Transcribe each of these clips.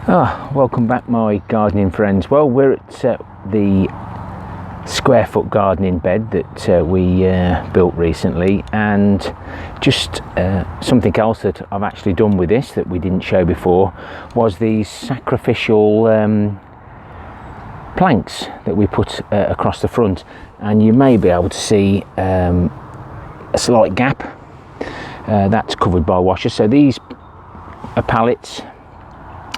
Welcome back, my gardening friends. Well, we're at the square foot gardening bed that we built recently, and just something else that I've actually done with this that we didn't show before was these sacrificial planks that we put across the front, and you may be able to see a slight gap that's covered by washers. So these are pallets.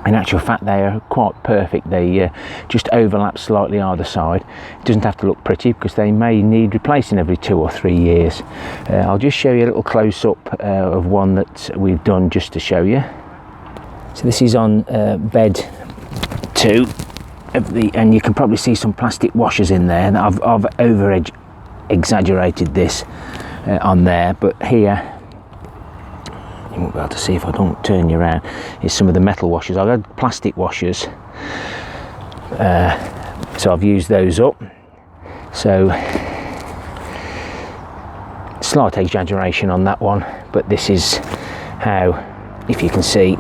In actual fact, they are quite perfect. They just overlap slightly either side. It doesn't have to look pretty because they may need replacing every 2 or 3 years. I'll just show you a little close-up of one that we've done just to show you. So this is on bed 2 of the, and you can probably see some plastic washers in there. And I've over exaggerated this on there, but here, you won't be able to see if I don't turn you around, is some of the metal washers. I've had plastic washers, so I've used those up. So slight exaggeration on that one, but this is how, if you can see,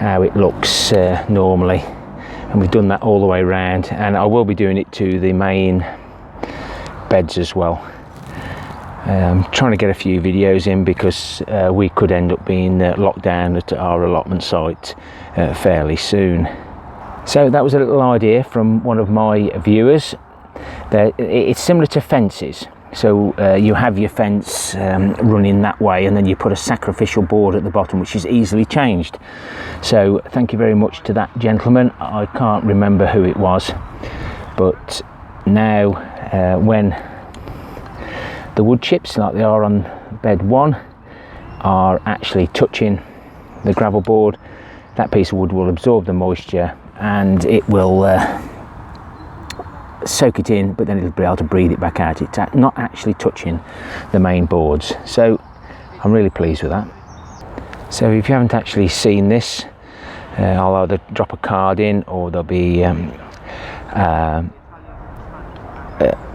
how it looks normally. And we've done that all the way around, and I will be doing it to the main beds as well. I'm trying to get a few videos in because we could end up being locked down at our allotment site fairly soon. So that was a little idea from one of my viewers. It's similar to fences. So you have your fence running that way, and then you put a sacrificial board at the bottom, which is easily changed. So thank you very much to that gentleman. I can't remember who it was, but now when the wood chips, like they are on bed 1, are actually touching the gravel board, that piece of wood will absorb the moisture and it will soak it in, but then it'll be able to breathe it back out. It's not actually touching the main boards, so I'm really pleased with that. So if you haven't actually seen this, I'll either drop a card in, or there'll be a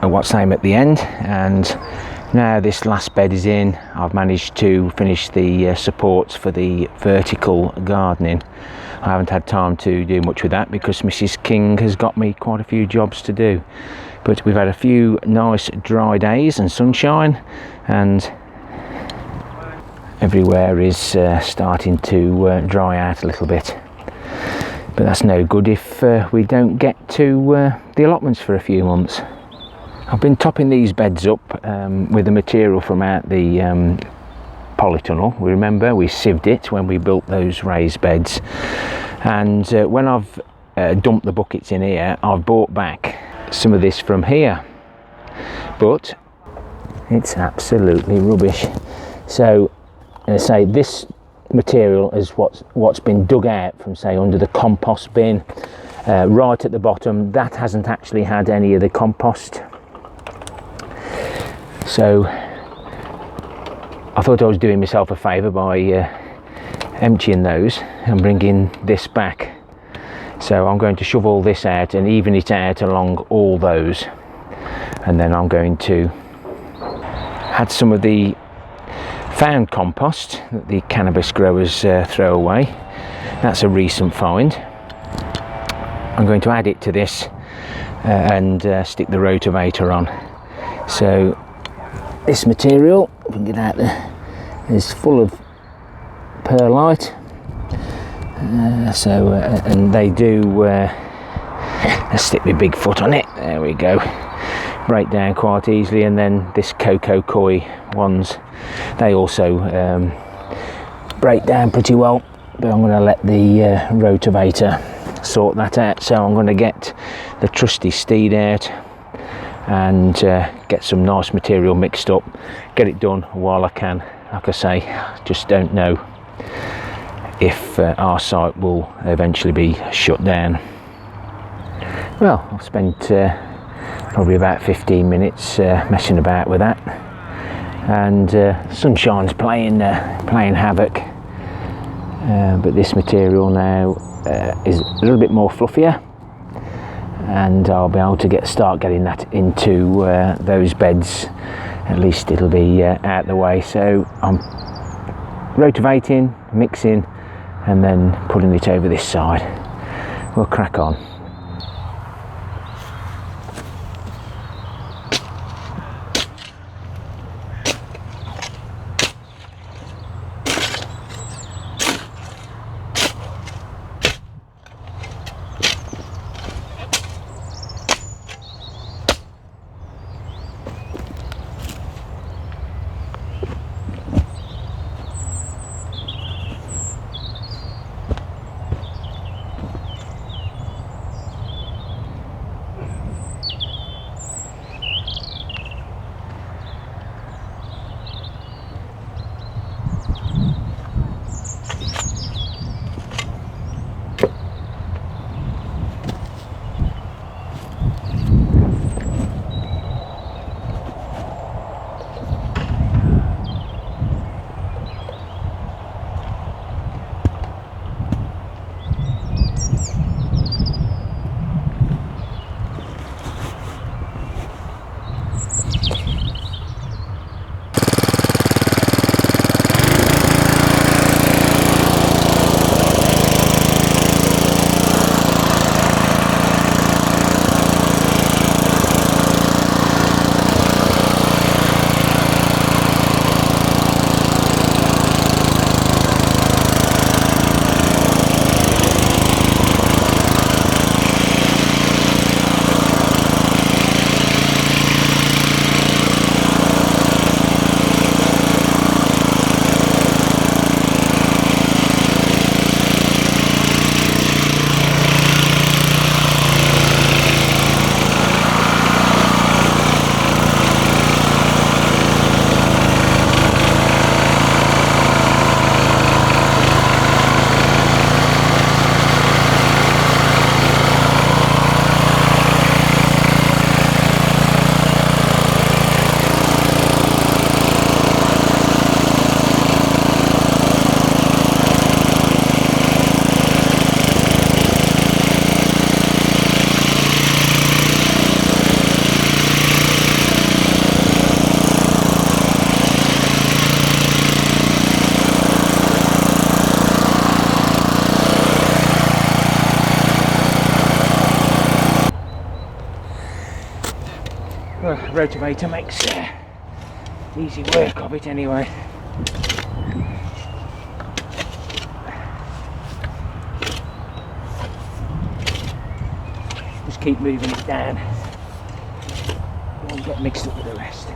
what's name at the end. And now this last bed is in, I've managed to finish the supports for the vertical gardening. I haven't had time to do much with that because Mrs. King has got me quite a few jobs to do, but we've had a few nice dry days and sunshine, and everywhere is starting to dry out a little bit. But that's no good if we don't get to the allotments for a few months. I've been topping these beds up with the material from out the polytunnel. We remember we sieved it when we built those raised beds, and when I've dumped the buckets in here, I've brought back some of this from here, but it's absolutely rubbish. So I say this material is what's been dug out from, say, under the compost bin right at the bottom. That hasn't actually had any of the compost. So I thought I was doing myself a favour by emptying those and bringing this back. So I'm going to shove all this out and even it out along all those, and then I'm going to add some of the found compost that the cannabis growers throw away. That's a recent find. I'm going to add it to this and stick the rotavator on. So this material, if we can get out there, is full of perlite. And they do, let's stick my big foot on it, there we go, break down quite easily. And then this cocoa coir ones, they also break down pretty well, but I'm going to let the rotavator sort that out. So I'm going to get the trusty steed out and get some nice material mixed up, get it done while I can. Like I say, just don't know if our site will eventually be shut down. Well, I've spent probably about 15 minutes messing about with that, and sunshine's playing havoc, but this material now is a little bit more fluffier, and I'll be able to start getting that into those beds. At least it'll be out the way. So I'm rotavating, mixing, and then putting it over this side. We'll crack on. Well, rotavator makes easy work of it anyway. Just keep moving it down. Don't get mixed up with the rest.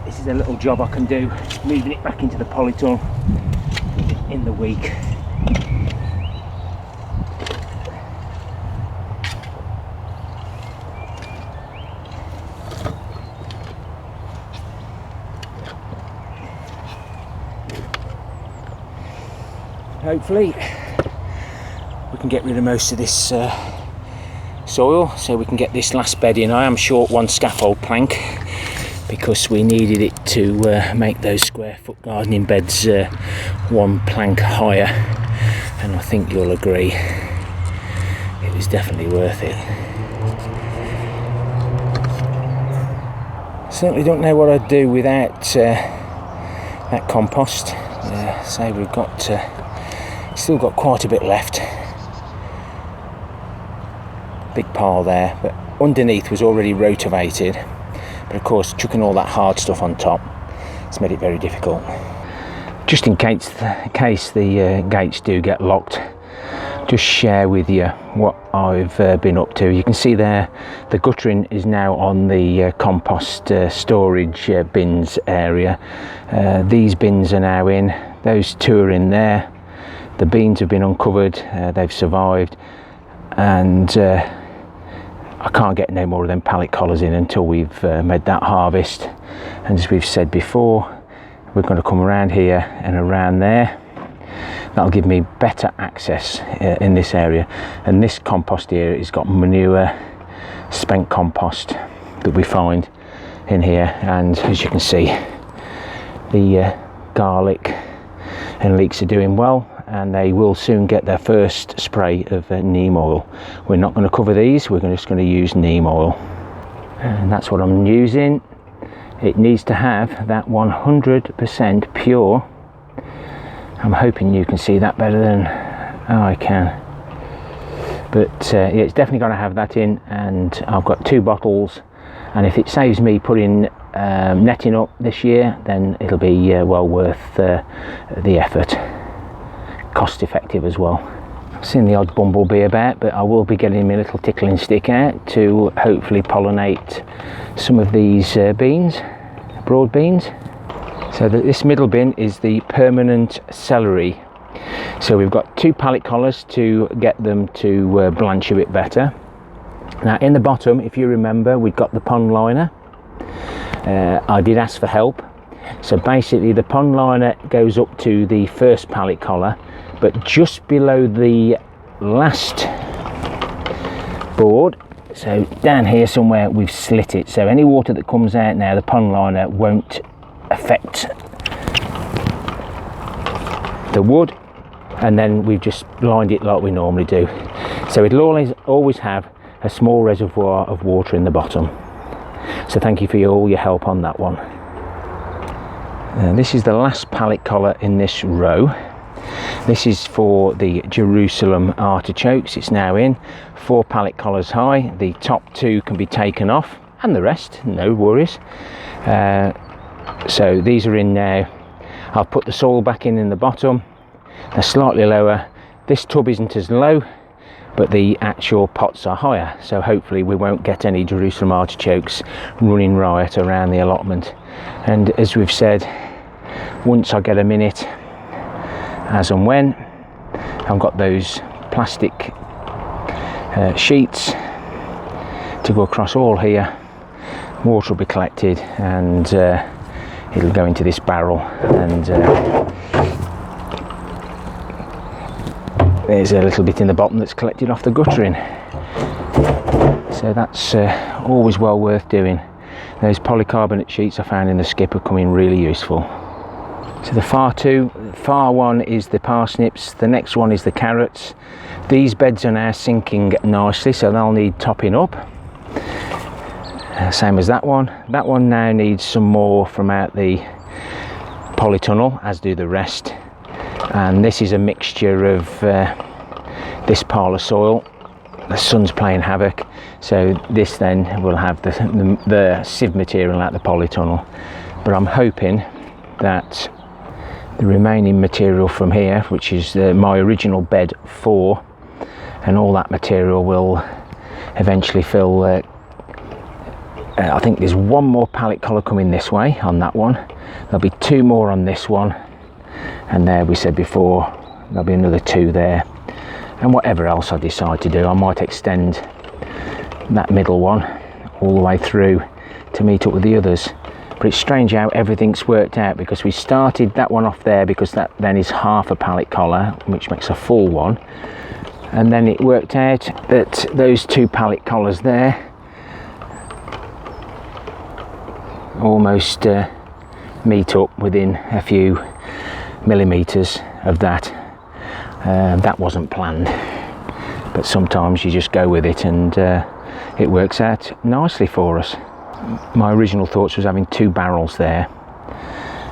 This is a little job I can do, moving it back into the polytunnel in the week. Hopefully we can get rid of most of this soil so we can get this last bed in. I am short one scaffold plank because we needed it to make those square foot gardening beds one plank higher, and I think you'll agree it was definitely worth it. Certainly don't know what I'd do without that compost. So we've got still got quite a bit left. Big pile there, but underneath was already rotavated, but of course chucking all that hard stuff on top, it's made it very difficult. Just in case the gates do get locked, just share with you what I've been up to. You can see there the guttering is now on the compost storage bins area. These bins are now in, those two are in there. The beans have been uncovered, they've survived, and I can't get no more of them pallet collars in until we've made that harvest. And as we've said before, we're going to come around here and around there. That'll give me better access in this area. And this compost here has got manure, spent compost that we find in here. And as you can see, the garlic and leeks are doing well, and they will soon get their first spray of neem oil. We're not going to cover these, we're just going to use neem oil. And that's what I'm using. It needs to have that 100% pure I'm hoping you can see that better than I can. But yeah, it's definitely going to have that in, and I've got 2 bottles, and if it saves me putting netting up this year, then it'll be well worth the effort. Cost effective as well. I've seen the odd bumblebee about, but I will be getting my little tickling stick out to hopefully pollinate some of these beans, broad beans. So this middle bin is the permanent celery. So we've got 2 pallet collars to get them to blanch a bit better. Now in the bottom, if you remember, we've got the pond liner. I did ask for help. So basically the pond liner goes up to the first pallet collar, but just below the last board, so down here somewhere, we've slit it. So any water that comes out now, the pond liner won't affect the wood, and then we've just lined it like we normally do. So it'll always have a small reservoir of water in the bottom. So thank you for all your help on that one. This is the last pallet collar in this row. This is for the Jerusalem artichokes. It's now in 4 pallet collars high. The top 2 can be taken off, and the rest, no worries. So these are in now. I'll put the soil back in the bottom. They're slightly lower. This tub isn't as low, but the actual pots are higher, so hopefully we won't get any Jerusalem artichokes running riot around the allotment. And as we've said, once I get a minute, as and when, I've got those plastic sheets to go across all here. Water will be collected, and it'll go into this barrel, and there's a little bit in the bottom that's collected off the guttering. So that's always well worth doing. Those polycarbonate sheets I found in the skip are coming really useful. So the far one is the parsnips, the next one is the carrots. These beds are now sinking nicely, so they'll need topping up. Same as that one. That one now needs some more from out the polytunnel, as do the rest. And this is a mixture of this pile of soil. The sun's playing havoc, so this then will have the sieve material out the polytunnel. But I'm hoping that the remaining material from here, which is my original bed 4, and all that material will eventually fill. I think there's 1 more pallet collar coming this way on that one. There'll be 2 more on this one, and there we said before there'll be another 2 there. And whatever else I decide to do, I might extend that middle one all the way through to meet up with the others. But it's strange how everything's worked out, because we started that one off there because that then is half a pallet collar, which makes a full one, and then it worked out that those 2 pallet collars there almost meet up within a few millimeters of that. That wasn't planned, but sometimes you just go with it, and it works out nicely for us. My original thoughts was having 2 barrels there,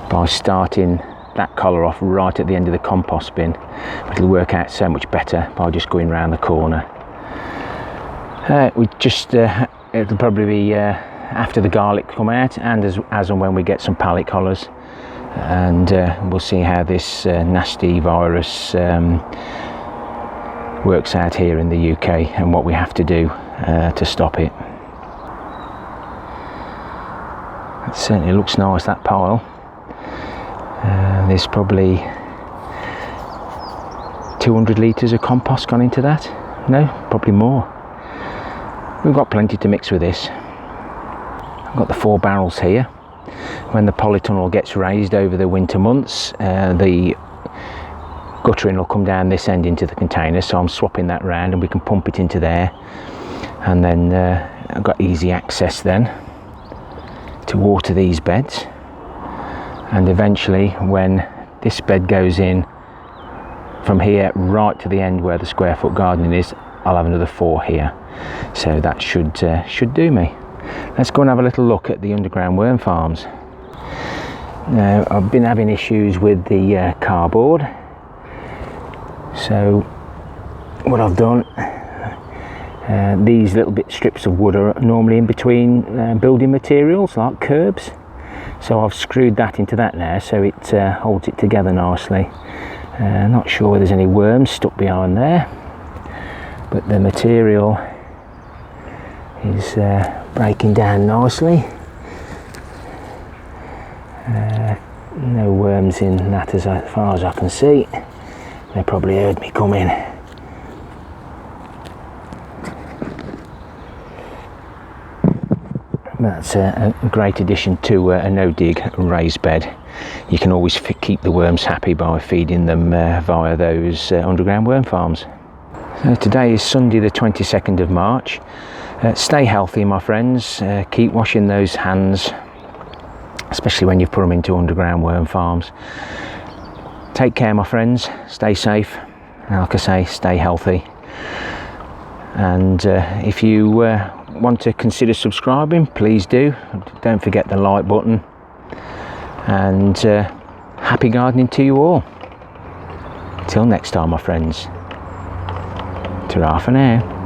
by starting that collar off right at the end of the compost bin, but it'll work out so much better by just going round the corner. It'll probably be after the garlic come out, and as and when we get some pallet collars, and we'll see how this nasty virus works out here in the UK, and what we have to do to stop it. It certainly looks nice, that pile. There's probably 200 litres of compost gone into that. No, probably more. We've got plenty to mix with this. I've got the 4 barrels here. When the polytunnel gets raised over the winter months, the guttering will come down this end into the container, so I'm swapping that round and we can pump it into there, and then I've got easy access then to water these beds. And eventually, when this bed goes in from here right to the end where the square foot gardening is, I'll have another 4 here, so that should do me. Let's go and have a little look at the underground worm farms. Now I've been having issues with the cardboard, so what I've done, these little strips of wood are normally in between building materials like curbs, so I've screwed that into that now so it holds it together nicely. Not sure whether there's any worms stuck behind there, but the material is breaking down nicely. No worms in that as far as I can see. They probably heard me coming. That's a great addition to a no-dig raised bed. You can always keep the worms happy by feeding them via those underground worm farms. So today is Sunday the 22nd of March. Stay healthy, my friends. Keep washing those hands, especially when you put them into underground worm farms. Take care, my friends. Stay safe. Like I say, stay healthy. And if you want to consider subscribing, please do. Don't forget the like button. And happy gardening to you all. Till next time, my friends. Ta-ra for now.